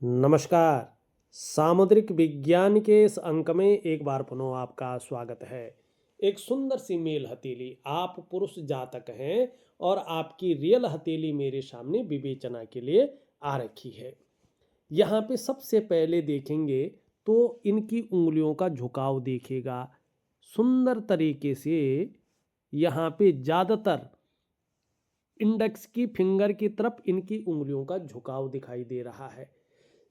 नमस्कार। सामुद्रिक विज्ञान के इस अंक में एक बार पुनः आपका स्वागत है। एक सुंदर सी मेल हथेली, आप पुरुष जातक हैं और आपकी रियल हथेली मेरे सामने विवेचना के लिए आ रखी है। यहाँ पे सबसे पहले देखेंगे तो इनकी उंगलियों का झुकाव देखिएगा। सुंदर तरीके से यहाँ पे ज़्यादातर इंडेक्स की फिंगर की तरफ इनकी उंगलियों का झुकाव दिखाई दे रहा है।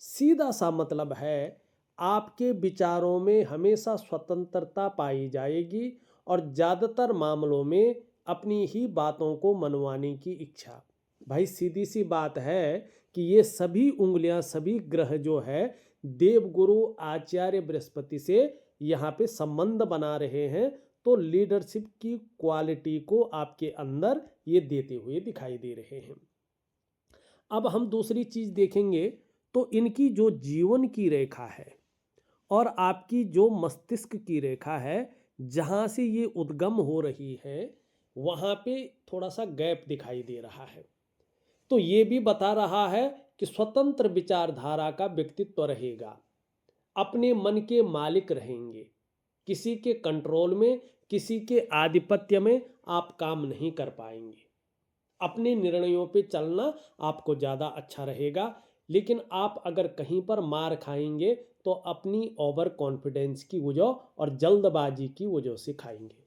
सीधा सा मतलब है, आपके विचारों में हमेशा स्वतंत्रता पाई जाएगी और ज़्यादातर मामलों में अपनी ही बातों को मनवाने की इच्छा। भाई सीधी सी बात है कि ये सभी उंगलियां, सभी ग्रह जो है देवगुरु आचार्य बृहस्पति से यहाँ पे संबंध बना रहे हैं, तो लीडरशिप की क्वालिटी को आपके अंदर ये देते हुए दिखाई दे रहे हैं। अब हम दूसरी चीज देखेंगे तो इनकी जो जीवन की रेखा है और आपकी जो मस्तिष्क की रेखा है, जहाँ से ये उद्गम हो रही है, वहाँ पे थोड़ा सा गैप दिखाई दे रहा है। तो ये भी बता रहा है कि स्वतंत्र विचारधारा का व्यक्तित्व रहेगा, अपने मन के मालिक रहेंगे, किसी के कंट्रोल में, किसी के आधिपत्य में आप काम नहीं कर पाएंगे। अपने निर्णयों पे चलना आपको ज़्यादा अच्छा रहेगा, लेकिन आप अगर कहीं पर मार खाएंगे तो अपनी ओवर कॉन्फिडेंस की वजह और जल्दबाजी की वजह से खाएंगे।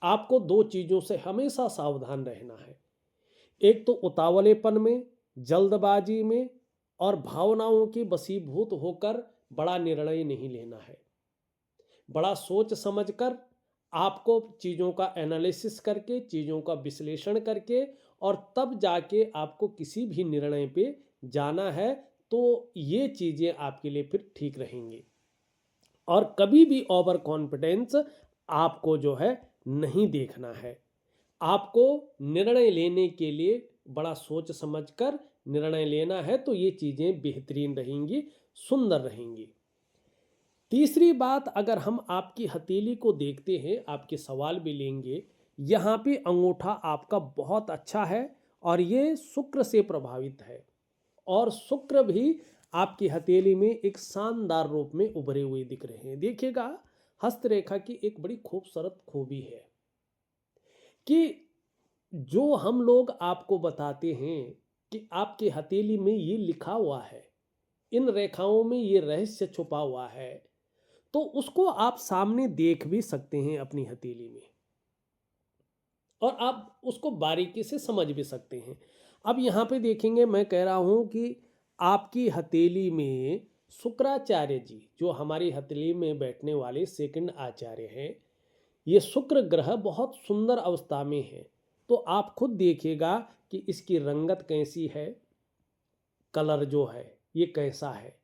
आपको दो चीज़ों से हमेशा सावधान रहना है। एक तो उतावलेपन में, जल्दबाजी में और भावनाओं के वशीभूत होकर बड़ा निर्णय नहीं लेना है। बड़ा सोच समझकर आपको चीज़ों का एनालिसिस करके, चीज़ों का विश्लेषण करके और तब जाके आपको किसी भी निर्णय पे जाना है, तो ये चीज़ें आपके लिए फिर ठीक रहेंगी। और कभी भी ओवर कॉन्फिडेंस आपको जो है नहीं देखना है। आपको निर्णय लेने के लिए बड़ा सोच समझकर निर्णय लेना है, तो ये चीज़ें बेहतरीन रहेंगी, सुंदर रहेंगी। तीसरी बात, अगर हम आपकी हथेली को देखते हैं, आपके सवाल भी लेंगे, यहाँ पे अंगूठा आपका बहुत अच्छा है और ये शुक्र से प्रभावित है और शुक्र भी आपकी हथेली में एक शानदार रूप में उभरे हुए दिख रहे हैं। देखिएगा, हस्तरेखा की एक बड़ी खूबसूरत खूबी है कि जो हम लोग आपको बताते हैं कि आपके हथेली में ये लिखा हुआ है, इन रेखाओं में ये रहस्य छुपा हुआ है, तो उसको आप सामने देख भी सकते हैं अपनी हथेली में और आप उसको बारीकी से समझ भी सकते हैं। अब यहाँ पे देखेंगे, मैं कह रहा हूँ कि आपकी हथेली में शुक्राचार्य जी, जो हमारी हथेली में बैठने वाले सेकंड आचार्य हैं, ये शुक्र ग्रह बहुत सुंदर अवस्था में है। तो आप खुद देखिएगा कि इसकी रंगत कैसी है, कलर जो है ये कैसा है।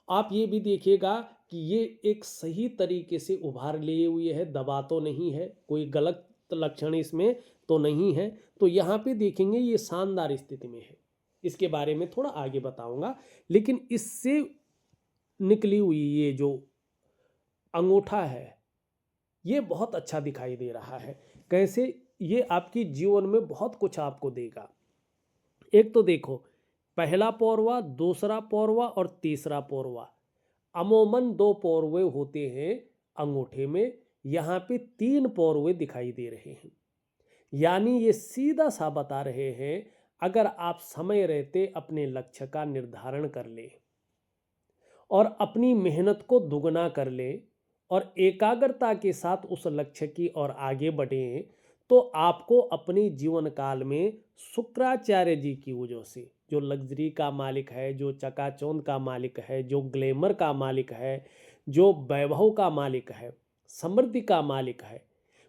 आप ये भी देखिएगा कि ये एक सही तरीके से उभार लिए हुए है, दबा तो नहीं है, कोई गलत लक्षण इसमें तो नहीं है। तो यहाँ पे देखेंगे ये शानदार स्थिति में है। इसके बारे में थोड़ा आगे बताऊंगा, लेकिन इससे निकली हुई ये जो अंगूठा है, ये बहुत अच्छा दिखाई दे रहा है। कैसे? ये आपकी जीवन में बहुत कुछ आपको देगा। एक तो देखो, पहला पौरवा, दूसरा पौरवा और तीसरा पौरवा, अमूमन दो पौरवे होते हैं अंगूठे में, यहाँ पे तीन पौरवे दिखाई दे रहे हैं। यानी ये सीधा सा बता रहे हैं, अगर आप समय रहते अपने लक्ष्य का निर्धारण कर ले और अपनी मेहनत को दुगना कर ले और एकाग्रता के साथ उस लक्ष्य की ओर आगे बढ़ें, तो आपको अपने जीवन काल में शुक्राचार्य जी की वजह से, जो लग्जरी का मालिक है, जो चकाचौंध का मालिक है, जो ग्लैमर का मालिक है, जो वैभव का मालिक है, समृद्धि का मालिक है,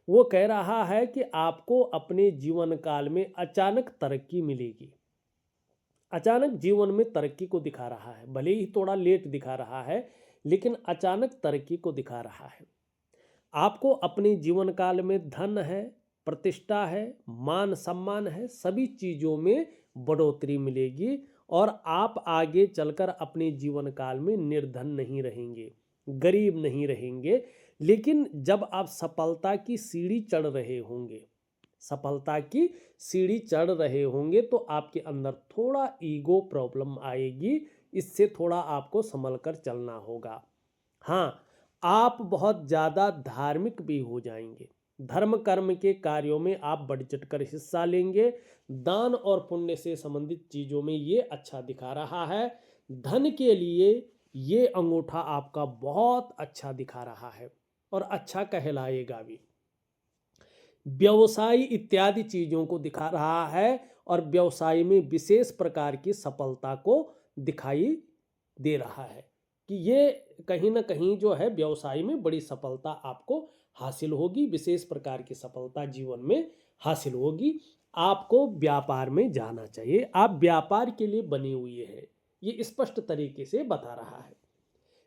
वो कह रहा है कि आपको अपने जीवन काल में अचानक तरक्की मिलेगी। अचानक जीवन में तरक्की को दिखा रहा है, भले ही थोड़ा लेट दिखा रहा है, लेकिन अचानक तरक्की को दिखा रहा है। आपको अपने जीवन काल में धन है, प्रतिष्ठा है, मान सम्मान है, सभी चीज़ों में बढ़ोतरी मिलेगी और आप आगे चलकर अपने जीवन काल में निर्धन नहीं रहेंगे, गरीब नहीं रहेंगे। लेकिन जब आप सफलता की सीढ़ी चढ़ रहे होंगे, सफलता की सीढ़ी चढ़ रहे होंगे, तो आपके अंदर थोड़ा ईगो प्रॉब्लम आएगी इससे थोड़ा आपको संभल कर चलना होगा। हाँ, आप बहुत ज़्यादा धार्मिक भी हो जाएंगे। धर्म कर्म के कार्यों में आप बढ़ चढ़कर हिस्सा लेंगे। दान और पुण्य से संबंधित चीज़ों में ये अच्छा दिखा रहा है। धन के लिए ये अंगूठा आपका बहुत अच्छा दिखा रहा है और अच्छा कहलाएगा भी। व्यवसाय इत्यादि चीज़ों को दिखा रहा है और व्यवसाय में विशेष प्रकार की सफलता को दिखाई दे रहा है कि ये कहीं ना कहीं जो है व्यवसाय में बड़ी सफलता आपको हासिल होगी, विशेष प्रकार की सफलता जीवन में हासिल होगी। आपको व्यापार में जाना चाहिए, आप व्यापार के लिए बने हुए हैं, ये स्पष्ट तरीके से बता रहा है।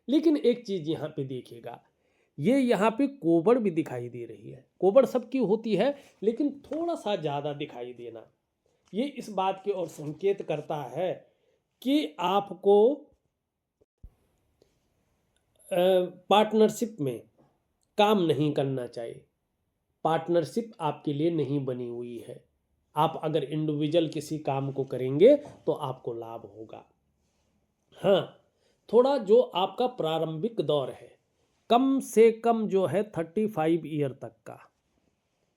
लेकिन एक चीज यहाँ पे देखिएगा, ये यहाँ पे कोबड़ भी दिखाई दे रही है। कोबड़ सबकी होती है लेकिन थोड़ा सा ज़्यादा दिखाई देना, ये इस बात की ओर संकेत करता है कि आपको पार्टनरशिप में काम नहीं करना चाहिए। पार्टनरशिप आपके लिए नहीं बनी हुई है। आप अगर इंडिविजुअल किसी काम को करेंगे तो आपको लाभ होगा। हाँ, थोड़ा जो आपका प्रारंभिक दौर है, कम से कम जो है 35 ईयर तक का,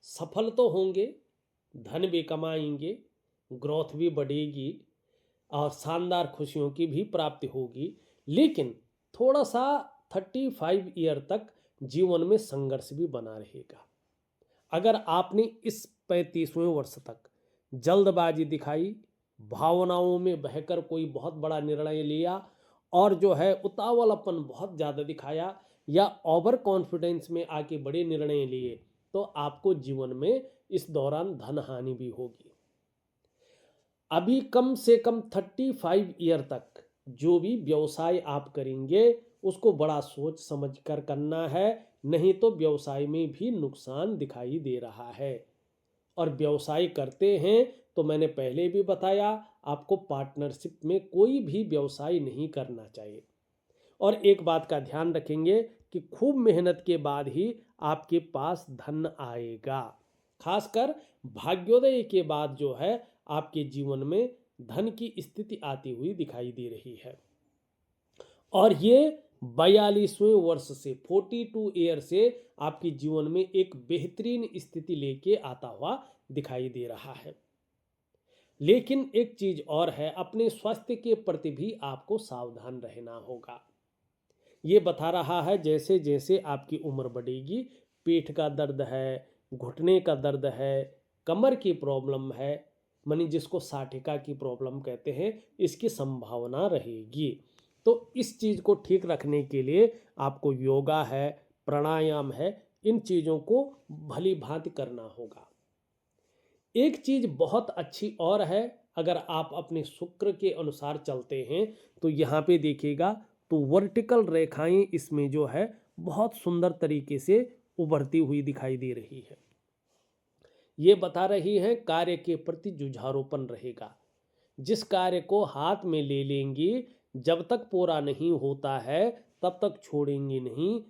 सफल तो होंगे, धन भी कमाएंगे, ग्रोथ भी बढ़ेगी और शानदार खुशियों की भी प्राप्ति होगी। लेकिन थोड़ा सा 35 ईयर तक जीवन में संघर्ष भी बना रहेगा। अगर आपने इस 35वें वर्ष तक जल्दबाजी दिखाई, भावनाओं में बहकर कोई बहुत बड़ा निर्णय लिया और जो है उतावलापन बहुत ज़्यादा दिखाया या ओवर कॉन्फिडेंस में आके बड़े निर्णय लिए, तो आपको जीवन में इस दौरान धन हानि भी होगी। अभी कम से कम 35 ईयर तक जो भी व्यवसाय आप करेंगे उसको बड़ा सोच समझ कर करना है, नहीं तो व्यवसाय में भी नुकसान दिखाई दे रहा है। और व्यवसाय करते हैं तो मैंने पहले भी बताया, आपको पार्टनरशिप में कोई भी व्यवसाय नहीं करना चाहिए। और एक बात का ध्यान रखेंगे कि खूब मेहनत के बाद ही आपके पास धन आएगा। खासकर भाग्योदय के बाद जो है आपके जीवन में धन की स्थिति आती हुई दिखाई दे रही है। और ये 42वें वर्ष से 42 ईयर से आपके जीवन में एक बेहतरीन स्थिति लेके आता हुआ दिखाई दे रहा है। लेकिन एक चीज और है, अपने स्वास्थ्य के प्रति भी आपको सावधान रहना होगा। ये बता रहा है जैसे जैसे आपकी उम्र बढ़ेगी, पीठ का दर्द है, घुटने का दर्द है, कमर की प्रॉब्लम है, मानी जिसको साठिका की प्रॉब्लम कहते हैं, इसकी संभावना रहेगी। तो इस चीज़ को ठीक रखने के लिए आपको योगा है, प्राणायाम है, इन चीज़ों को भली भांति करना होगा। एक चीज़ बहुत अच्छी और है, अगर आप अपने शुक्र के अनुसार चलते हैं तो यहाँ पे देखिएगा तो वर्टिकल रेखाएं इसमें जो है बहुत सुंदर तरीके से उभरती हुई दिखाई दे रही है। ये बता रही है कार्य के प्रति जुझारूपन रहेगा। जिस कार्य को हाथ में ले लेंगी, जब तक पूरा नहीं होता है तब तक छोड़ेंगी नहीं,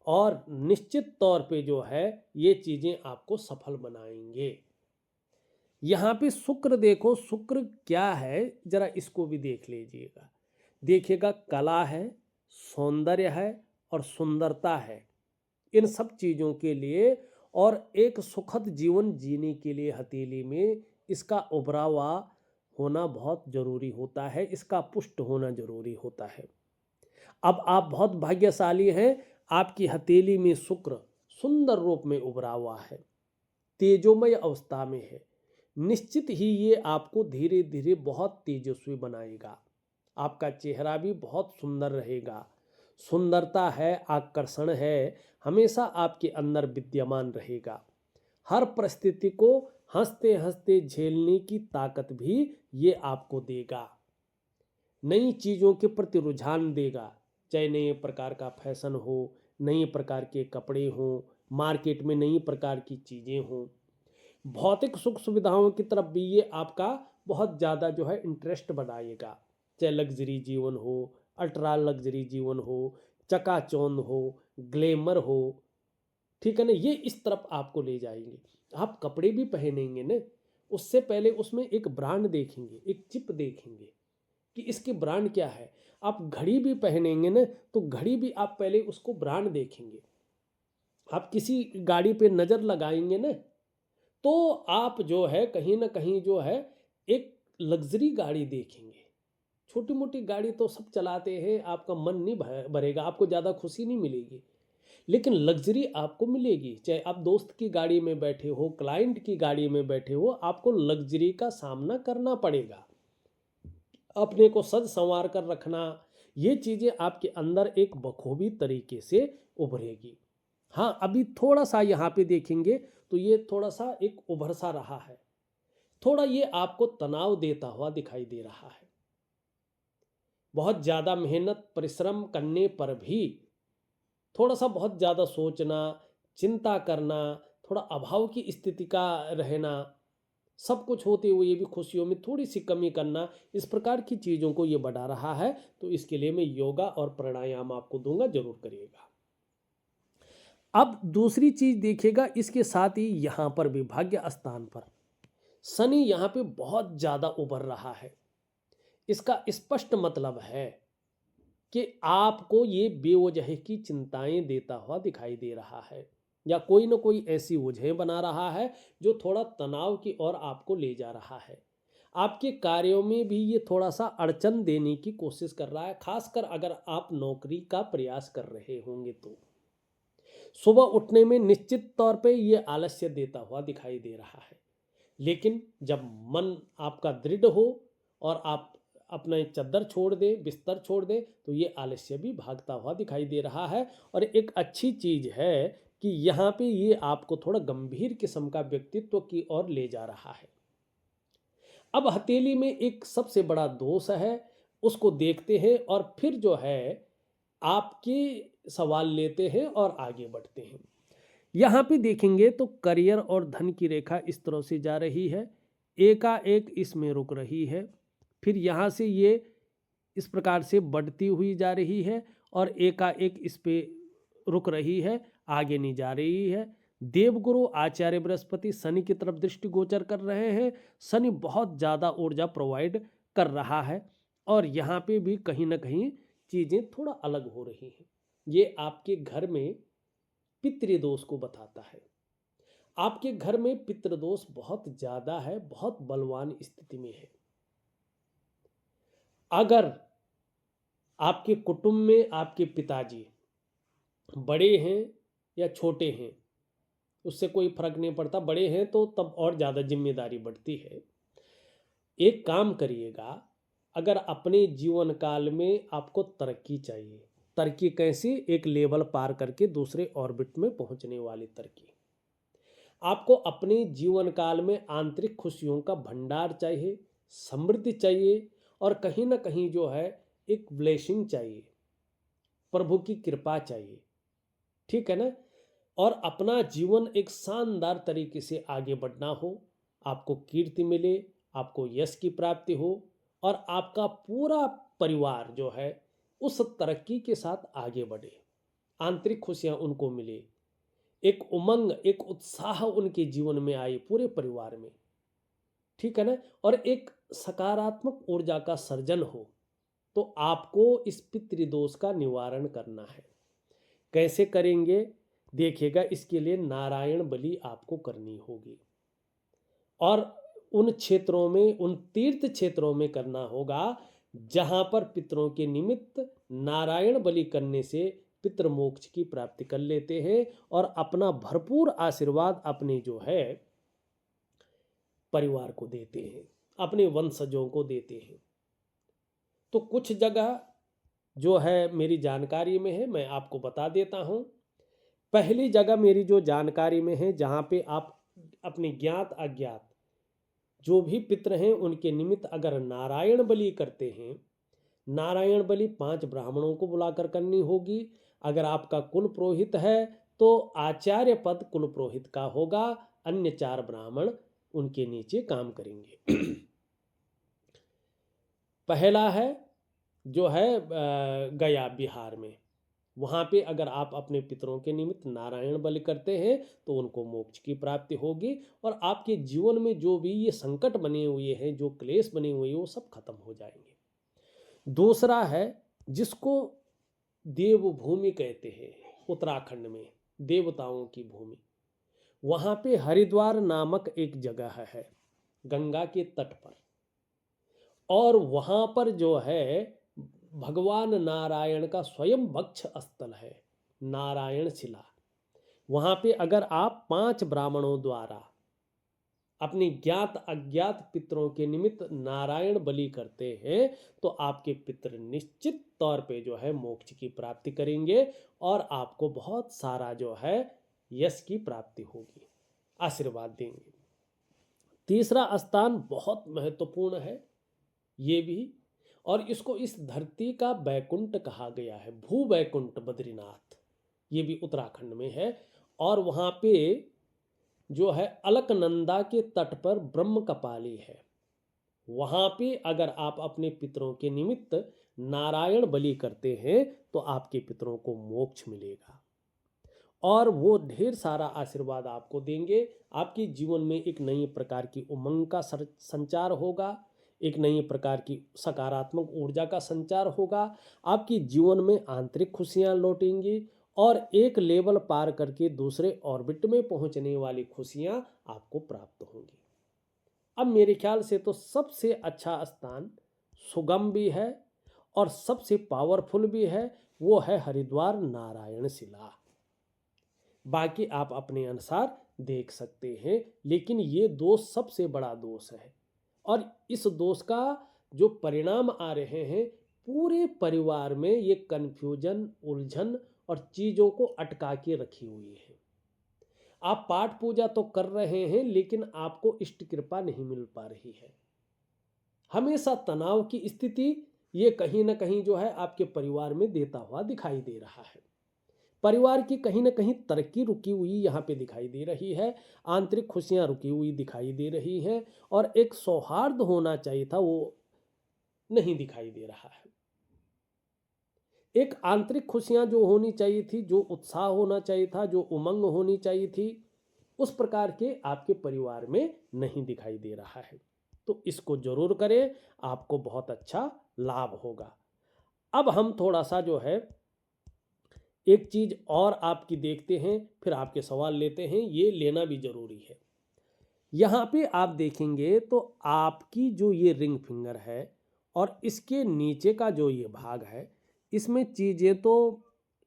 और निश्चित तौर पे जो है ये चीज़ें आपको सफल बनाएंगे। यहाँ पे शुक्र देखो, शुक्र क्या है जरा इसको भी देख लीजिएगा। देखिएगा, कला है, सौंदर्य है और सुंदरता है, इन सब चीज़ों के लिए और एक सुखद जीवन जीने के लिए हथेली में इसका उभरावा होना बहुत जरूरी होता है, इसका पुष्ट होना जरूरी होता है। अब आप बहुत भाग्यशाली हैं, आपकी हथेली में शुक्र सुंदर रूप में उभरा हुआ है, तेजोमय अवस्था में है। निश्चित ही ये आपको धीरे धीरे बहुत तेजस्वी बनाएगा। आपका चेहरा भी बहुत सुंदर रहेगा। सुंदरता है, आकर्षण है, हमेशा आपके अंदर विद्यमान रहेगा। हर परिस्थिति को हंसते हंसते झेलने की ताकत भी ये आपको देगा। नई चीज़ों के प्रति रुझान देगा, चाहे नए प्रकार का फैशन हो, नए प्रकार के कपड़े हों, मार्केट में नई प्रकार की चीज़ें हों। भौतिक सुख सुविधाओं की तरफ भी ये आपका बहुत ज़्यादा जो है इंटरेस्ट बढ़ाएगा, चाहे लग्जरी जीवन हो, अल्ट्रा लग्जरी जीवन हो, चकाचौंध हो, ग्लैमर हो, ठीक है ना, ये इस तरफ आपको ले जाएंगे। आप कपड़े भी पहनेंगे ना, उससे पहले उसमें एक ब्रांड देखेंगे, एक चिप देखेंगे, कि इसकी ब्रांड क्या है। आप घड़ी भी पहनेंगे ना तो घड़ी भी आप पहले उसको ब्रांड देखेंगे। आप किसी गाड़ी पे नज़र लगाएंगे ना तो आप जो है कहीं ना कहीं जो है एक लग्जरी गाड़ी देखेंगे। छोटी मोटी गाड़ी तो सब चलाते हैं, आपका मन नहीं भरेगा, आपको ज़्यादा खुशी नहीं मिलेगी, लेकिन लग्जरी आपको मिलेगी। चाहे आप दोस्त की गाड़ी में बैठे हो, क्लाइंट की गाड़ी में बैठे हो, आपको लग्जरी का सामना करना पड़ेगा। अपने को सज संवार कर रखना, ये चीज़ें आपके अंदर एक बखूबी तरीके से उभरेगी। हाँ, अभी थोड़ा सा यहाँ पे देखेंगे तो ये थोड़ा सा एक उभर सा रहा है, थोड़ा ये आपको तनाव देता हुआ दिखाई दे रहा है। बहुत ज़्यादा मेहनत परिश्रम करने पर भी थोड़ा सा बहुत ज़्यादा सोचना, चिंता करना, थोड़ा अभाव की स्थिति का रहना, सब कुछ होते हुए भी खुशियों में थोड़ी सी कमी करना, इस प्रकार की चीज़ों को ये बढ़ा रहा है। तो इसके लिए मैं योगा और प्राणायाम आपको दूंगा, जरूर करिएगा। अब दूसरी चीज देखिएगा, इसके साथ ही यहाँ पर भी भाग्य स्थान पर शनि यहाँ पे बहुत ज़्यादा उभर रहा है। इसका स्पष्ट मतलब है कि आपको ये बेवजह की चिंताएं देता हुआ दिखाई दे रहा है, या कोई ना कोई ऐसी वजह बना रहा है जो थोड़ा तनाव की ओर आपको ले जा रहा है। आपके कार्यों में भी ये थोड़ा सा अड़चन देने की कोशिश कर रहा है, खासकर अगर आप नौकरी का प्रयास कर रहे होंगे तो सुबह उठने में निश्चित तौर पे ये आलस्य देता हुआ दिखाई दे रहा है। लेकिन जब मन आपका दृढ़ हो और आप अपना चद्दर छोड़ दे, बिस्तर छोड़ दे, तो ये आलस्य भी भागता हुआ दिखाई दे रहा है। और एक अच्छी चीज है कि यहाँ पे ये आपको थोड़ा गंभीर किस्म का व्यक्तित्व की ओर ले जा रहा है। अब हथेली में एक सबसे बड़ा दोष है, उसको देखते हैं और फिर जो है आपके सवाल लेते हैं और आगे बढ़ते हैं। यहाँ पे देखेंगे तो करियर और धन की रेखा इस तरह से जा रही है, एकाएक इसमें रुक रही है, फिर यहाँ से ये इस प्रकार से बढ़ती हुई जा रही है और एकाएक इस पे रुक रही है, आगे नहीं जा रही है। देवगुरु आचार्य बृहस्पति शनि की तरफ दृष्टि गोचर कर रहे हैं। शनि बहुत ज़्यादा ऊर्जा प्रोवाइड कर रहा है और यहाँ पे भी कहीं ना कहीं चीज़ें थोड़ा अलग हो रही हैं। ये आपके घर में पितृदोष को बताता है। आपके घर में पितृदोष बहुत ज़्यादा है, बहुत बलवान स्थिति में है। अगर आपके कुटुंब में आपके पिताजी बड़े हैं या छोटे हैं, उससे कोई फर्क नहीं पड़ता, बड़े हैं तो तब और ज़्यादा जिम्मेदारी बढ़ती है। एक काम करिएगा, अगर अपने जीवन काल में आपको तरक्की चाहिए, तरक्की कैसी, एक लेवल पार करके दूसरे ऑर्बिट में पहुंचने वाली तरक्की, आपको अपने जीवन काल में आंतरिक खुशियों का भंडार चाहिए, समृद्धि चाहिए और कहीं ना कहीं जो है एक ब्लेसिंग चाहिए, प्रभु की कृपा चाहिए, ठीक है ना। और अपना जीवन एक शानदार तरीके से आगे बढ़ना हो, आपको कीर्ति मिले, आपको यश की प्राप्ति हो और आपका पूरा परिवार जो है उस तरक्की के साथ आगे बढ़े, आंतरिक खुशियां उनको मिले, एक उमंग एक उत्साह उनके जीवन में आए पूरे परिवार में, ठीक है ना। और एक सकारात्मक ऊर्जा का सर्जन हो, तो आपको इस पितृदोष का निवारण करना है। कैसे करेंगे देखिएगा, इसके लिए नारायण बलि आपको करनी होगी और उन क्षेत्रों में, उन तीर्थ क्षेत्रों में करना होगा जहां पर पितरों के निमित्त नारायण बलि करने से पितृ मोक्ष की प्राप्ति कर लेते हैं और अपना भरपूर आशीर्वाद अपने जो है परिवार को देते हैं, अपने वंशजों को देते हैं। तो कुछ जगह जो है मेरी जानकारी में है, मैं आपको बता देता हूँ। पहली जगह मेरी जो जानकारी में है, जहाँ पे आप अपने ज्ञात अज्ञात जो भी पितृ हैं उनके निमित्त अगर नारायण बलि करते हैं, नारायण बलि 5 ब्राह्मणों को बुलाकर करनी होगी। अगर आपका कुल पुरोहित है तो आचार्य पद कुल पुरोहित का होगा, अन्य 4 ब्राह्मण उनके नीचे काम करेंगे। पहला है जो है गया बिहार में, वहाँ पे अगर आप अपने पितरों के निमित्त नारायण बलि करते हैं तो उनको मोक्ष की प्राप्ति होगी और आपके जीवन में जो भी ये संकट बने हुए हैं, जो क्लेश बने हुए हैं, वो सब खत्म हो जाएंगे। दूसरा है जिसको देवभूमि कहते हैं, उत्तराखंड में देवताओं की भूमि, वहाँ पे हरिद्वार नामक एक जगह है गंगा के तट पर, और वहाँ पर जो है भगवान नारायण का स्वयं वक्ष स्थल है, नारायण शिला। वहाँ पे अगर आप 5 ब्राह्मणों द्वारा अपने ज्ञात अज्ञात पितरों के निमित्त नारायण बलि करते हैं तो आपके पितर निश्चित तौर पे जो है मोक्ष की प्राप्ति करेंगे और आपको बहुत सारा जो है यश की प्राप्ति होगी, आशीर्वाद देंगे। तीसरा स्थान बहुत महत्वपूर्ण है ये भी, और इसको इस धरती का बैकुंठ कहा गया है, भू बैकुंठ बद्रीनाथ, ये भी उत्तराखंड में है। और वहाँ पे जो है अलकनंदा के तट पर ब्रह्म कपाली है, वहाँ पे अगर आप अपने पितरों के निमित्त नारायण बलि करते हैं तो आपके पितरों को मोक्ष मिलेगा और वो ढेर सारा आशीर्वाद आपको देंगे। आपके जीवन में एक नई प्रकार की उमंग का संचार होगा, एक नई प्रकार की सकारात्मक ऊर्जा का संचार होगा, आपके जीवन में आंतरिक खुशियाँ लौटेंगी और एक लेवल पार करके दूसरे ऑर्बिट में पहुंचने वाली खुशियाँ आपको प्राप्त होंगी। अब मेरे ख्याल से तो सबसे अच्छा स्थान सुगम भी है और सबसे पावरफुल भी है, वो है हरिद्वार नारायण शिला। बाकी आप अपने अनुसार देख सकते हैं, लेकिन ये दोष सबसे बड़ा दोष है और इस दोष का जो परिणाम आ रहे हैं पूरे परिवार में ये कन्फ्यूजन, उलझन और चीज़ों को अटका के रखी हुई है। आप पाठ पूजा तो कर रहे हैं लेकिन आपको इष्ट कृपा नहीं मिल पा रही है। हमेशा तनाव की स्थिति ये कहीं ना कहीं जो है आपके परिवार में देता हुआ दिखाई दे रहा है। परिवार की कहीं ना कहीं तरक्की रुकी हुई यहाँ पे दिखाई दे रही है, आंतरिक खुशियाँ रुकी हुई दिखाई दे रही हैं और एक सौहार्द होना चाहिए था वो नहीं दिखाई दे रहा है। एक आंतरिक खुशियाँ जो होनी चाहिए थी, जो उत्साह होना चाहिए था, जो उमंग होनी चाहिए थी, उस प्रकार के आपके परिवार में नहीं दिखाई दे रहा है। तो इसको जरूर करें, आपको बहुत अच्छा लाभ होगा। अब हम थोड़ा सा जो है एक चीज और आपकी देखते हैं, फिर आपके सवाल लेते हैं, ये लेना भी जरूरी है। यहाँ पे आप देखेंगे तो आपकी जो ये रिंग फिंगर है और इसके नीचे का जो ये भाग है, इसमें चीज़ें तो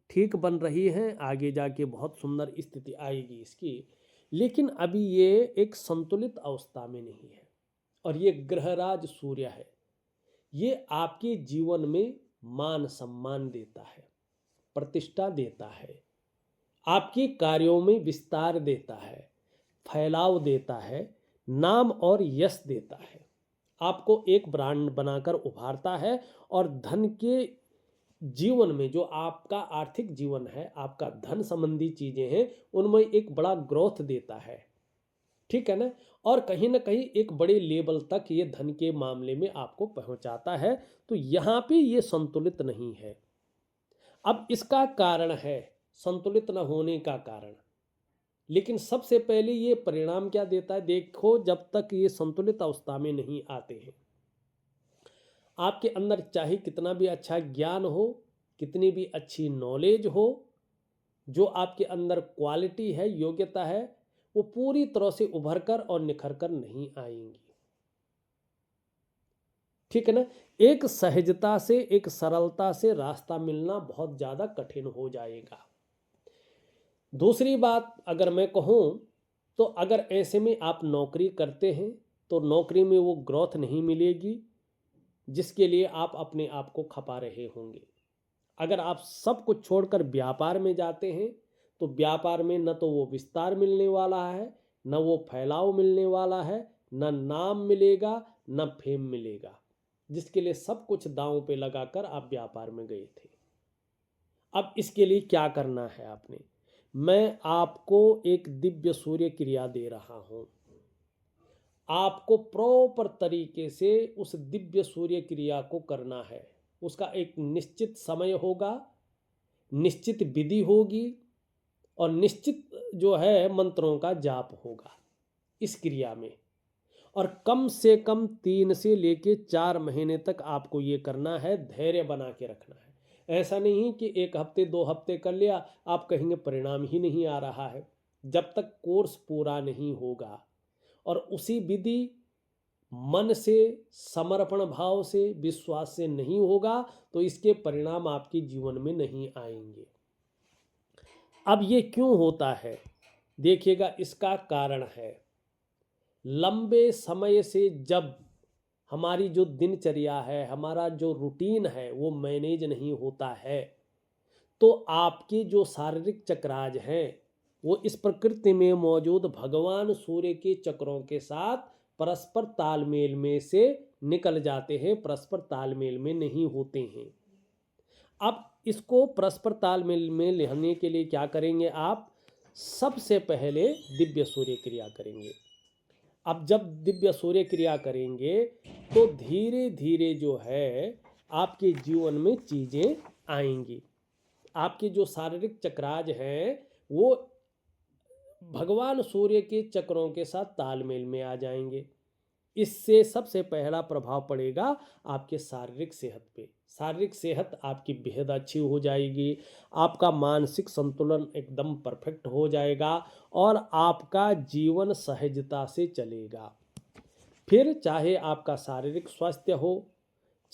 ठीक बन रही हैं, आगे जाके बहुत सुंदर स्थिति आएगी इसकी, लेकिन अभी ये एक संतुलित अवस्था में नहीं है। और ये ग्रहराज सूर्य है, ये आपके जीवन में मान सम्मान देता है, प्रतिष्ठा देता है, आपके कार्यों में विस्तार देता है, फैलाव देता है, नाम और यश देता है, आपको एक ब्रांड बनाकर उभारता है और धन के जीवन में जो आपका आर्थिक जीवन है, आपका धन संबंधी चीजें हैं, उनमें एक बड़ा ग्रोथ देता है, ठीक है ना। और कहीं ना कहीं एक बड़े लेवल तक ये धन के मामले में आपको पहुंचाता है। तो यहाँ पे ये संतुलित नहीं है। अब इसका कारण है संतुलित न होने का कारण, लेकिन सबसे पहले ये परिणाम क्या देता है देखो, जब तक ये संतुलित अवस्था में नहीं आते हैं, आपके अंदर चाहे कितना भी अच्छा ज्ञान हो, कितनी भी अच्छी नॉलेज हो, जो आपके अंदर क्वालिटी है, योग्यता है, वो पूरी तरह से उभर कर और निखर कर नहीं आएंगी, ठीक है ना। एक सहजता से, एक सरलता से रास्ता मिलना बहुत ज़्यादा कठिन हो जाएगा। दूसरी बात अगर मैं कहूँ तो अगर ऐसे में आप नौकरी करते हैं तो नौकरी में वो ग्रोथ नहीं मिलेगी जिसके लिए आप अपने आप को खपा रहे होंगे। अगर आप सब कुछ छोड़कर व्यापार में जाते हैं तो व्यापार में न तो वो विस्तार मिलने वाला है, न वो फैलाव मिलने वाला है, न नाम मिलेगा, न फेम मिलेगा, जिसके लिए सब कुछ दांव पे लगाकर आप व्यापार में गए थे। अब इसके लिए क्या करना है आपने, मैं आपको एक दिव्य सूर्य क्रिया दे रहा हूं। आपको प्रॉपर तरीके से उस दिव्य सूर्य क्रिया को करना है। उसका एक निश्चित समय होगा, निश्चित विधि होगी और निश्चित जो है मंत्रों का जाप होगा इस क्रिया में। और कम से कम 3 से लेके 4 महीने तक आपको ये करना है, धैर्य बना के रखना है। ऐसा नहीं कि 1 हफ्ते 2 हफ्ते कर लिया, आप कहेंगे परिणाम ही नहीं आ रहा है। जब तक कोर्स पूरा नहीं होगा और उसी विधि मन से, समर्पण भाव से, विश्वास से नहीं होगा तो इसके परिणाम आपके जीवन में नहीं आएंगे। अब ये क्यों होता है? देखिएगा, इसका कारण है लंबे समय से जब हमारी जो दिनचर्या है, हमारा जो रूटीन है वो मैनेज नहीं होता है, तो आपके जो शारीरिक चक्राज हैं वो इस प्रकृति में मौजूद भगवान सूर्य के चक्रों के साथ परस्पर तालमेल में से निकल जाते हैं, परस्पर तालमेल में नहीं होते हैं। अब इसको परस्पर तालमेल में लाने के लिए क्या करेंगे आप? सबसे पहले दिव्य सूर्य क्रिया करेंगे। अब जब दिव्य सूर्य क्रिया करेंगे तो धीरे धीरे जो है आपके जीवन में चीज़ें आएंगी। आपके जो शारीरिक चक्राज हैं वो भगवान सूर्य के चक्रों के साथ तालमेल में आ जाएंगे। इससे सबसे पहला प्रभाव पड़ेगा आपके शारीरिक सेहत पे। शारीरिक सेहत आपकी बेहद अच्छी हो जाएगी, आपका मानसिक संतुलन एकदम परफेक्ट हो जाएगा और आपका जीवन सहजता से चलेगा। फिर चाहे आपका शारीरिक स्वास्थ्य हो,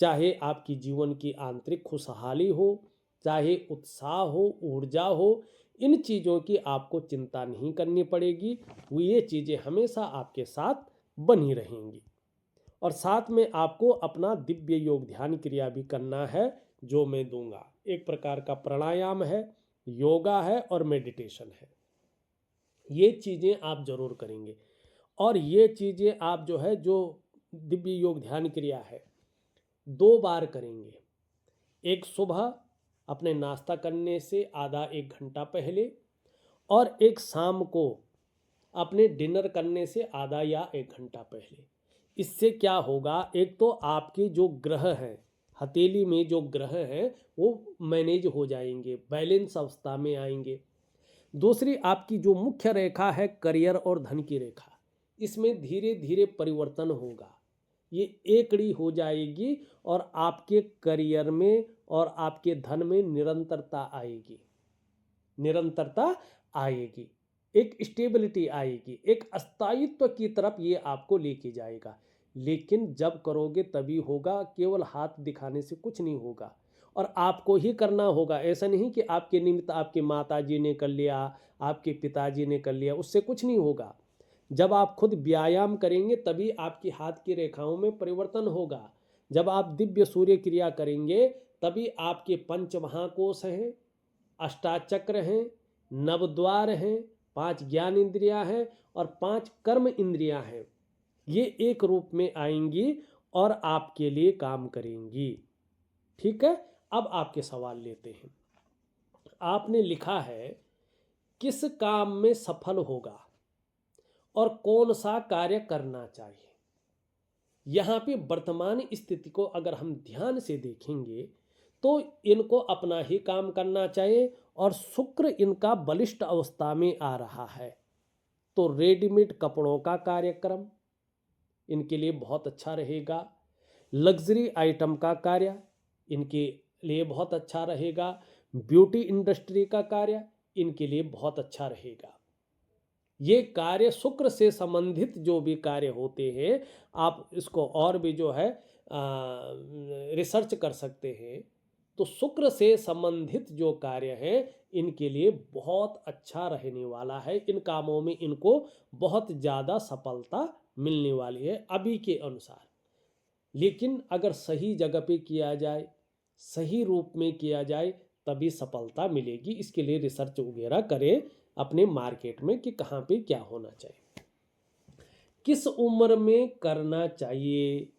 चाहे आपकी जीवन की आंतरिक खुशहाली हो, चाहे उत्साह हो, ऊर्जा हो, इन चीज़ों की आपको चिंता नहीं करनी पड़ेगी। वो ये चीज़ें हमेशा आपके साथ बनी रहेंगी। और साथ में आपको अपना दिव्य योग ध्यान क्रिया भी करना है, जो मैं दूंगा। एक प्रकार का प्राणायाम है, योगा है और मेडिटेशन है। ये चीज़ें आप जरूर करेंगे। और ये चीज़ें आप जो है, जो दिव्य योग ध्यान क्रिया है, 2 बार करेंगे। एक सुबह अपने नाश्ता करने से आधा 1 घंटा पहले, और एक शाम को अपने डिनर करने से आधा या 1 घंटा पहले। इससे क्या होगा? एक तो आपके जो ग्रह हैं, हथेली में जो ग्रह हैं वो मैनेज हो जाएंगे, बैलेंस अवस्था में आएंगे। दूसरी, आपकी जो मुख्य रेखा है करियर और धन की रेखा, इसमें धीरे धीरे परिवर्तन होगा। ये एकड़ी हो जाएगी और आपके करियर में और आपके धन में निरंतरता आएगी। निरंतरता आएगी, एक स्टेबिलिटी आएगी, एक स्थायित्व की तरफ ये आपको लेके जाएगा। लेकिन जब करोगे तभी होगा, केवल हाथ दिखाने से कुछ नहीं होगा। और आपको ही करना होगा। ऐसा नहीं कि आपके निमित्त आपके माता जी ने कर लिया, आपके पिताजी ने कर लिया, उससे कुछ नहीं होगा। जब आप खुद व्यायाम करेंगे तभी आपकी हाथ की रेखाओं में परिवर्तन होगा। जब आप दिव्य सूर्य क्रिया करेंगे तभी आपके पंच महाकोश हैं, अष्टाचक्र हैं, नवद्वार हैं, 5 ज्ञान इंद्रियां हैं और 5 कर्म इंद्रियां हैं। ये एक रूप में आएंगी और आपके लिए काम करेंगी। ठीक है, अब आपके सवाल लेते हैं। आपने लिखा है किस काम में सफल होगा और कौन सा कार्य करना चाहिए। यहाँ पे वर्तमान स्थिति को अगर हम ध्यान से देखेंगे तो इनको अपना ही काम करना चाहिए और शुक्र इनका बलिष्ठ अवस्था में आ रहा है। तो रेडीमेड कपड़ों का कार्यक्रम इनके लिए बहुत अच्छा रहेगा। लग्जरी आइटम का कार्य इनके लिए बहुत अच्छा रहेगा। ब्यूटी इंडस्ट्री का कार्य इनके लिए बहुत अच्छा रहेगा। ये कार्य शुक्र से संबंधित जो भी कार्य होते हैं, आप इसको और भी जो है रिसर्च कर सकते हैं। तो शुक्र से संबंधित जो कार्य है इनके लिए बहुत अच्छा रहने वाला है। इन कामों में इनको बहुत ज़्यादा सफलता मिलने वाली है अभी के अनुसार। लेकिन अगर सही जगह पे किया जाए, सही रूप में किया जाए तभी सफलता मिलेगी। इसके लिए रिसर्च वगैरह करें अपने मार्केट में कि कहाँ पे क्या होना चाहिए, किस उम्र में करना चाहिए,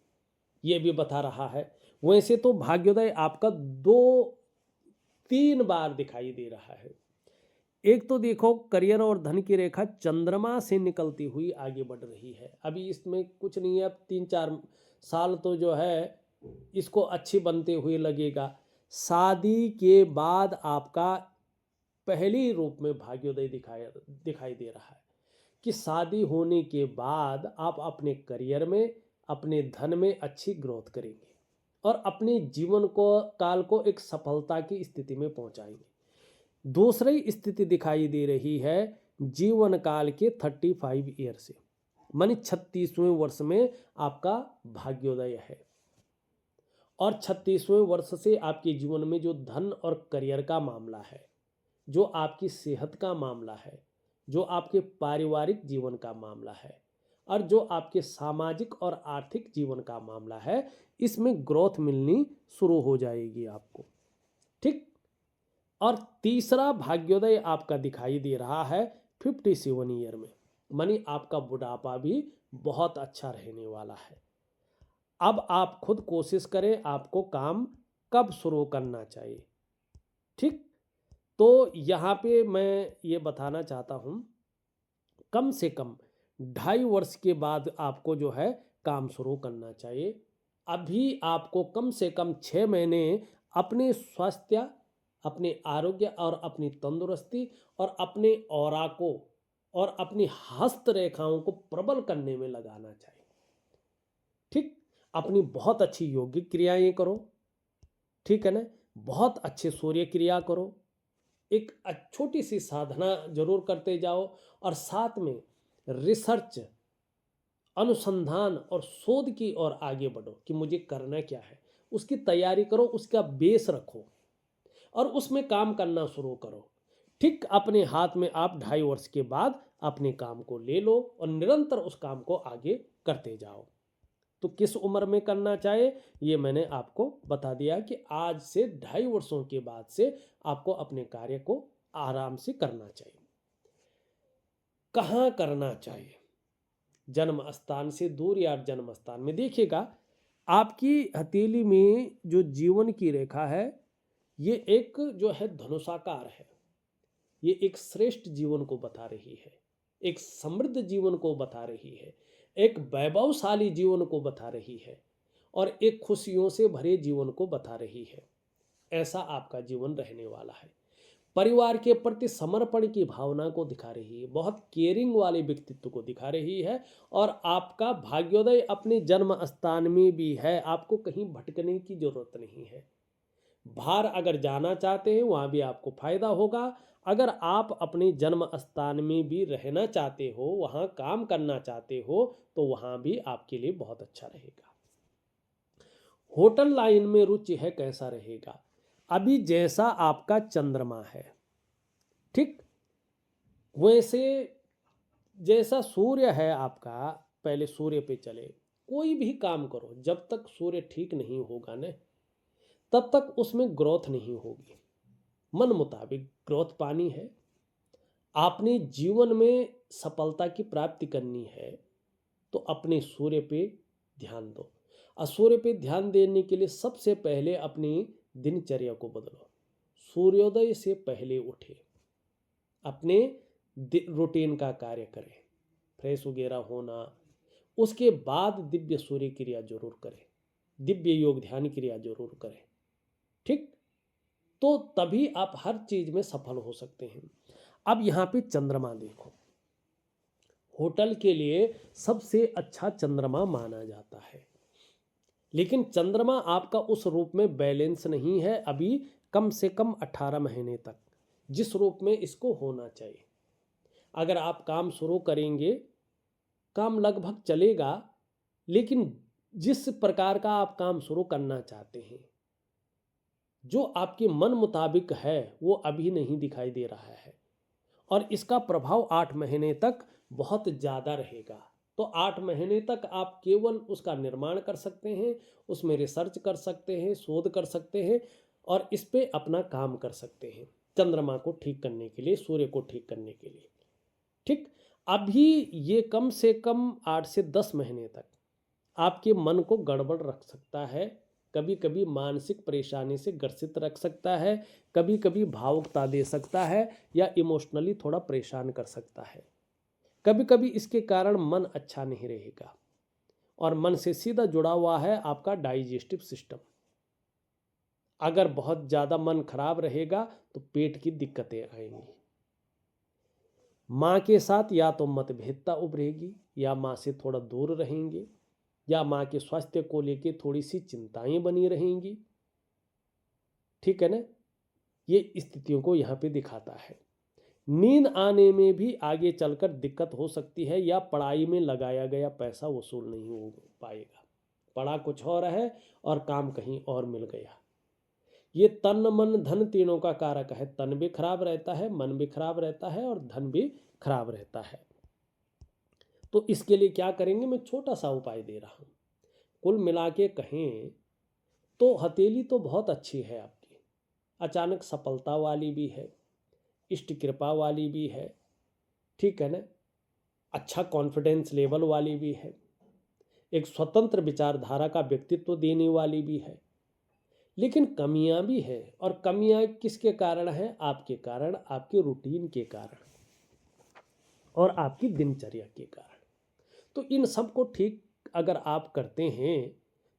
ये भी बता रहा है। वैसे तो भाग्योदय आपका 2-3 बार दिखाई दे रहा है। एक तो देखो, करियर और धन की रेखा चंद्रमा से निकलती हुई आगे बढ़ रही है। अभी इसमें कुछ नहीं है, अब 3-4 साल तो जो है इसको अच्छी बनते हुए लगेगा। शादी के बाद आपका पहली रूप में भाग्योदय दिखाई दे रहा है। कि शादी होने के बाद आप अपने करियर में, अपने धन में अच्छी ग्रोथ करेंगे और अपने जीवन को काल को एक सफलता की स्थिति में पहुंचाएंगे। दूसरी स्थिति दिखाई दे रही है जीवन काल के 35 ईयर से, मानी 36वें वर्ष में आपका भाग्योदय है। और 36वें वर्ष से आपके जीवन में जो धन और करियर का मामला है, जो आपकी सेहत का मामला है, जो आपके पारिवारिक जीवन का मामला है और जो आपके सामाजिक और आर्थिक जीवन का मामला है, इसमें ग्रोथ मिलनी शुरू हो जाएगी आपको। ठीक। और तीसरा भाग्योदय आपका दिखाई दे रहा है 57 ईयर में, मानी आपका बुढ़ापा भी बहुत अच्छा रहने वाला है। अब आप खुद कोशिश करें आपको काम कब शुरू करना चाहिए। ठीक। तो यहाँ पे मैं ये बताना चाहता हूँ, कम से कम 2.5 वर्ष के बाद आपको जो है काम शुरू करना चाहिए। अभी आपको कम से कम 6 महीने अपने स्वास्थ्य, अपने आरोग्य और अपनी तंदुरुस्ती और अपने ऑरा को और अपनी हस्तरेखाओं को प्रबल करने में लगाना चाहिए। ठीक। अपनी बहुत अच्छी योगिक क्रियाएं करो, ठीक है ना, बहुत अच्छे सूर्य क्रिया करो, एक छोटी सी साधना जरूर करते जाओ और साथ में रिसर्च, अनुसंधान और शोध की ओर आगे बढ़ो कि मुझे करना क्या है, उसकी तैयारी करो, उसका बेस रखो और उसमें काम करना शुरू करो। ठीक अपने हाथ में आप 2.5 वर्ष के बाद अपने काम को ले लो और निरंतर उस काम को आगे करते जाओ। तो किस उम्र में करना चाहिए ये मैंने आपको बता दिया कि आज से 2.5 वर्षों के बाद से आपको अपने कार्य को आराम से करना चाहिए। कहाँ करना चाहिए? जन्म स्थान से दूर या जन्म स्थान में। देखिएगा, आपकी हथेली में जो जीवन की रेखा है, ये एक जो है धनुषाकार है। ये एक श्रेष्ठ जीवन को बता रही है, एक समृद्ध जीवन को बता रही है, एक वैभवशाली जीवन को बता रही है और एक खुशियों से भरे जीवन को बता रही है। ऐसा आपका जीवन रहने वाला है। परिवार के प्रति समर्पण की भावना को दिखा रही है, बहुत केयरिंग वाले व्यक्तित्व को दिखा रही है और आपका भाग्योदय अपने जन्म स्थान में भी है। आपको कहीं भटकने की जरूरत नहीं है। बाहर अगर जाना चाहते हैं वहाँ भी आपको फायदा होगा। अगर आप अपने जन्म स्थान में भी रहना चाहते हो, वहाँ काम करना चाहते हो, तो वहाँ भी आपके लिए बहुत अच्छा रहेगा। होटल लाइन में रुचि है, कैसा रहेगा? अभी जैसा आपका चंद्रमा है, ठीक वैसे जैसा सूर्य है आपका, पहले सूर्य पे चले। कोई भी काम करो, जब तक सूर्य ठीक नहीं होगा ना, तब तक उसमें ग्रोथ नहीं होगी। मन मुताबिक ग्रोथ पानी है। आपने जीवन में सफलता की प्राप्ति करनी है तो अपने सूर्य पे ध्यान दो। और सूर्य पे ध्यान देने के लिए सबसे पहले अपनी दिनचर्या को बदलो। सूर्योदय से पहले उठे, अपने रूटीन का कार्य करें, फ्रेश वगैरह होना, उसके बाद दिव्य सूर्य क्रिया जरूर करें, दिव्य योग ध्यान क्रिया जरूर करें। ठीक, तो तभी आप हर चीज में सफल हो सकते हैं। अब यहाँ पे चंद्रमा देखो, होटल के लिए सबसे अच्छा चंद्रमा माना जाता है, लेकिन चंद्रमा आपका उस रूप में बैलेंस नहीं है अभी, कम से कम 18 महीने तक, जिस रूप में इसको होना चाहिए। अगर आप काम शुरू करेंगे, काम लगभग चलेगा, लेकिन जिस प्रकार का आप काम शुरू करना चाहते हैं, जो आपके मन मुताबिक है, वो अभी नहीं दिखाई दे रहा है और इसका प्रभाव 8 महीने तक बहुत ज़्यादा रहेगा। तो 8 महीने तक आप केवल उसका निर्माण कर सकते हैं, उसमें रिसर्च कर सकते हैं, शोध कर सकते हैं और इस पे अपना काम कर सकते हैं, चंद्रमा को ठीक करने के लिए, सूर्य को ठीक करने के लिए। ठीक, अभी ये कम से कम 8 से 10 महीने तक आपके मन को गड़बड़ रख सकता है, कभी कभी मानसिक परेशानी से ग्रसित रख सकता है, कभी कभी भावुकता दे सकता है या इमोशनली थोड़ा परेशान कर सकता है। कभी कभी इसके कारण मन अच्छा नहीं रहेगा और मन से सीधा जुड़ा हुआ है आपका डाइजेस्टिव सिस्टम। अगर बहुत ज़्यादा मन खराब रहेगा तो पेट की दिक्कतें आएंगी। माँ के साथ या तो मतभेदता उभरेगी, या माँ से थोड़ा दूर रहेंगे, या माँ के स्वास्थ्य को लेके थोड़ी सी चिंताएं बनी रहेंगी। ठीक है ना। ये स्थितियों को यहाँ पे दिखाता है। नींद आने में भी आगे चलकर दिक्कत हो सकती है, या पढ़ाई में लगाया गया पैसा वसूल नहीं हो पाएगा। पढ़ा कुछ और है और काम कहीं और मिल गया। ये तन मन धन तीनों का कारक है। तन भी खराब रहता है, मन भी खराब रहता है, और धन भी खराब रहता है। तो इसके लिए क्या करेंगे, मैं छोटा सा उपाय दे रहा हूं। कुल मिला के कहें तो हथेली तो बहुत अच्छी है आपकी, अचानक सफलता वाली भी है, इष्ट कृपा वाली भी है, ठीक है ना, अच्छा कॉन्फिडेंस लेवल वाली भी है, एक स्वतंत्र विचारधारा का व्यक्तित्व देने वाली भी है। लेकिन कमियां भी है, और कमियां किसके कारण है? आपके कारण, आपके रूटीन के कारण और आपकी दिनचर्या के कारण। तो इन सब को ठीक अगर आप करते हैं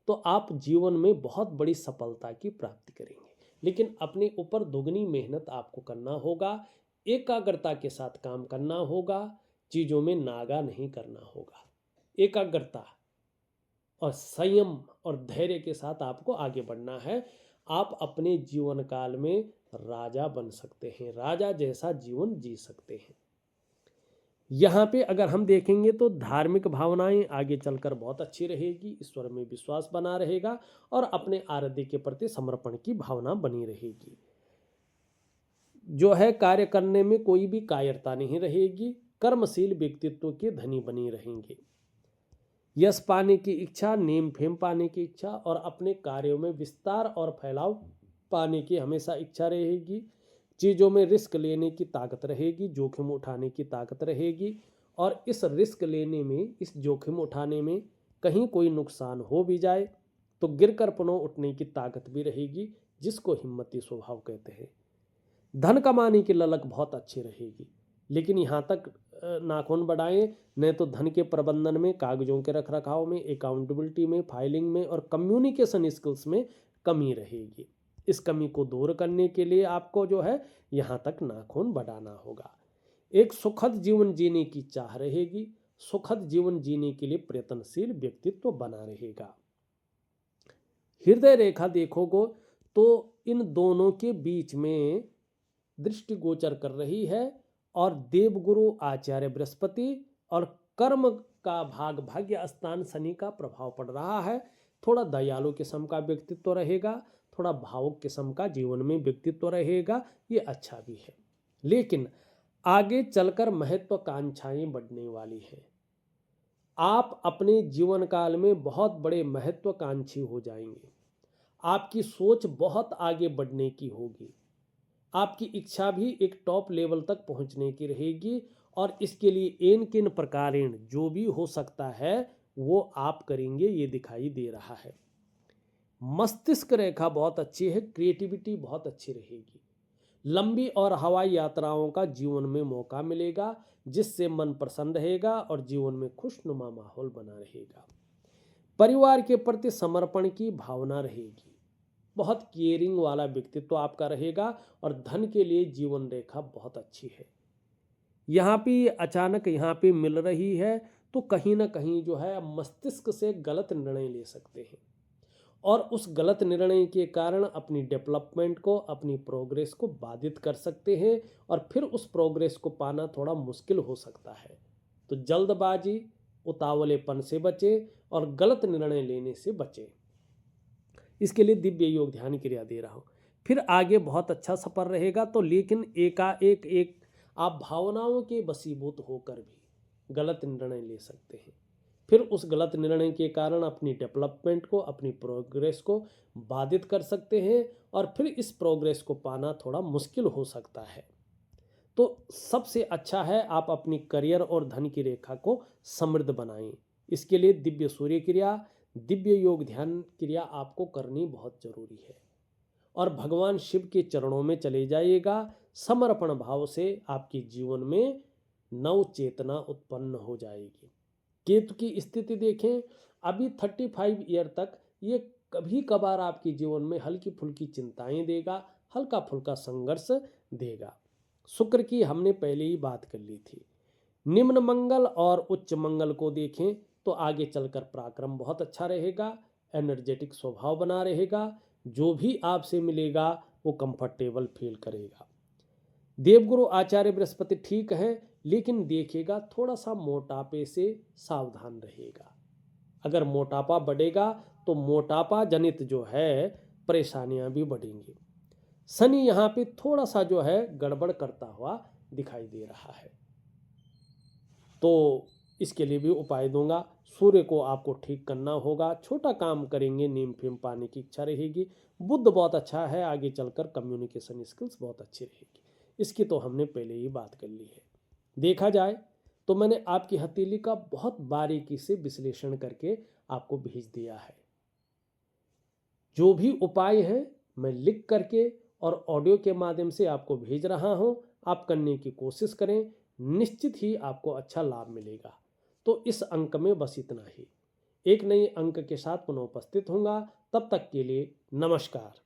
तो आप जीवन में बहुत बड़ी सफलता की प्राप्ति करेंगे। लेकिन अपने ऊपर दोगुनी मेहनत आपको करना होगा, एकाग्रता के साथ काम करना होगा, चीज़ों में नागा नहीं करना होगा। एकाग्रता और संयम और धैर्य के साथ आपको आगे बढ़ना है। आप अपने जीवन काल में राजा बन सकते हैं, राजा जैसा जीवन जी सकते हैं। यहाँ पे अगर हम देखेंगे तो धार्मिक भावनाएं आगे चलकर बहुत अच्छी रहेगी, ईश्वर में विश्वास बना रहेगा, और अपने आराध्य के प्रति समर्पण की भावना बनी रहेगी। जो है कार्य करने में कोई भी कायरता नहीं रहेगी, कर्मशील व्यक्तित्व के धनी बनी रहेंगे। यश पाने की इच्छा, नेम फेम पाने की इच्छा, और अपने कार्यों में विस्तार और फैलाव पाने की हमेशा इच्छा रहेगी। चीज़ों में रिस्क लेने की ताकत रहेगी, जोखिम उठाने की ताकत रहेगी, और इस रिस्क लेने में, इस जोखिम उठाने में कहीं कोई नुकसान हो भी जाए तो गिरकर पुनः उठने की ताकत भी रहेगी, जिसको हिम्मती स्वभाव कहते हैं। धन कमाने की ललक बहुत अच्छी रहेगी, लेकिन यहाँ तक नाखून बढ़ाएं, न तो धन के प्रबंधन में, कागजों के रख रखाव में, अकाउंटेबिलिटी में, फाइलिंग में और कम्युनिकेशन स्किल्स में कमी रहेगी। इस कमी को दूर करने के लिए आपको जो है यहाँ तक नाखून बढ़ाना होगा। एक सुखद जीवन जीने की चाह रहेगी, सुखद जीवन जीने के लिए प्रयत्नशील व्यक्तित्व बना रहेगा। हृदय रेखा देखोगे तो इन दोनों के बीच में दृष्टि गोचर कर रही है, और देवगुरु आचार्य बृहस्पति और कर्म का भाग भाग्य स्थान शनि का प्रभाव पड़ रहा है। थोड़ा दयालु किस्म का व्यक्तित्व रहेगा, थोड़ा भावुक किस्म का जीवन में व्यक्तित्व रहेगा, ये अच्छा भी है। लेकिन आगे चलकर महत्वाकांक्षाएं बढ़ने वाली हैं। आप अपने जीवन काल में बहुत बड़े महत्वाकांक्षी हो जाएंगे। आपकी सोच बहुत आगे बढ़ने की होगी, आपकी इच्छा भी एक टॉप लेवल तक पहुंचने की रहेगी, और इसके लिए एन किन प्रकारेण जो भी हो सकता है वो आप करेंगे, ये दिखाई दे रहा है। मस्तिष्क रेखा बहुत अच्छी है, क्रिएटिविटी बहुत अच्छी रहेगी। लंबी और हवाई यात्राओं का जीवन में मौका मिलेगा, जिससे मन प्रसन्न रहेगा और जीवन में खुशनुमा माहौल बना रहेगा। परिवार के प्रति समर्पण की भावना रहेगी, बहुत केयरिंग वाला व्यक्तित्व आपका रहेगा, और धन के लिए जीवन रेखा बहुत अच्छी है। यहाँ पे अचानक यहाँ पे मिल रही है तो कहीं ना कहीं जो है मस्तिष्क से गलत निर्णय ले सकते हैं, और उस गलत निर्णय के कारण अपनी डेवलपमेंट को, अपनी प्रोग्रेस को बाधित कर सकते हैं, और फिर उस प्रोग्रेस को पाना थोड़ा मुश्किल हो सकता है। तो जल्दबाजी, उतावलेपन से बचें और गलत निर्णय लेने से बचें। इसके लिए दिव्य योग ध्यान क्रिया दे रहा हूँ। फिर आगे बहुत अच्छा सफर रहेगा। तो लेकिन एकाएक एक आप भावनाओं के वशीभूत होकर भी गलत निर्णय ले सकते हैं, फिर उस गलत निर्णय के कारण अपनी डेवलपमेंट को, अपनी प्रोग्रेस को बाधित कर सकते हैं, और फिर इस प्रोग्रेस को पाना थोड़ा मुश्किल हो सकता है। तो सबसे अच्छा है आप अपनी करियर और धन की रेखा को समृद्ध बनाएं। इसके लिए दिव्य सूर्य क्रिया, दिव्य योग ध्यान क्रिया आपको करनी बहुत जरूरी है, और भगवान शिव के चरणों में चले जाइएगा। समर्पण भाव से आपके जीवन में नव चेतना उत्पन्न हो जाएगी। केतु की स्थिति देखें, अभी 35 ईयर तक ये कभी कभार आपके जीवन में हल्की फुल्की चिंताएं देगा, हल्का फुल्का संघर्ष देगा। शुक्र की हमने पहले ही बात कर ली थी। निम्न मंगल और उच्च मंगल को देखें तो आगे चलकर पराक्रम बहुत अच्छा रहेगा, एनर्जेटिक स्वभाव बना रहेगा, जो भी आपसे मिलेगा वो कंफर्टेबल फील करेगा। देवगुरु आचार्य बृहस्पति ठीक है, लेकिन देखिएगा थोड़ा सा मोटापे से सावधान रहेगा। अगर मोटापा बढ़ेगा तो मोटापा जनित जो है परेशानियां भी बढ़ेंगी। शनि यहाँ पे थोड़ा सा जो है गड़बड़ करता हुआ दिखाई दे रहा है, तो इसके लिए भी उपाय दूंगा। सूर्य को आपको ठीक करना होगा, छोटा काम करेंगे, नीम फिम पाने की इच्छा रहेगी। बुध बहुत अच्छा है, आगे चलकर कम्युनिकेशन स्किल्स बहुत अच्छी रहेगी। इसकी तो हमने पहले ही बात कर ली है। देखा जाए तो मैंने आपकी हथेली का बहुत बारीकी से विश्लेषण करके आपको भेज दिया है। जो भी उपाय हैं मैं लिख करके और ऑडियो के माध्यम से आपको भेज रहा हूं, आप करने की कोशिश करें, निश्चित ही आपको अच्छा लाभ मिलेगा। तो इस अंक में बस इतना ही। एक नए अंक के साथ पुनः उपस्थित होऊंगा, तब तक के लिए नमस्कार।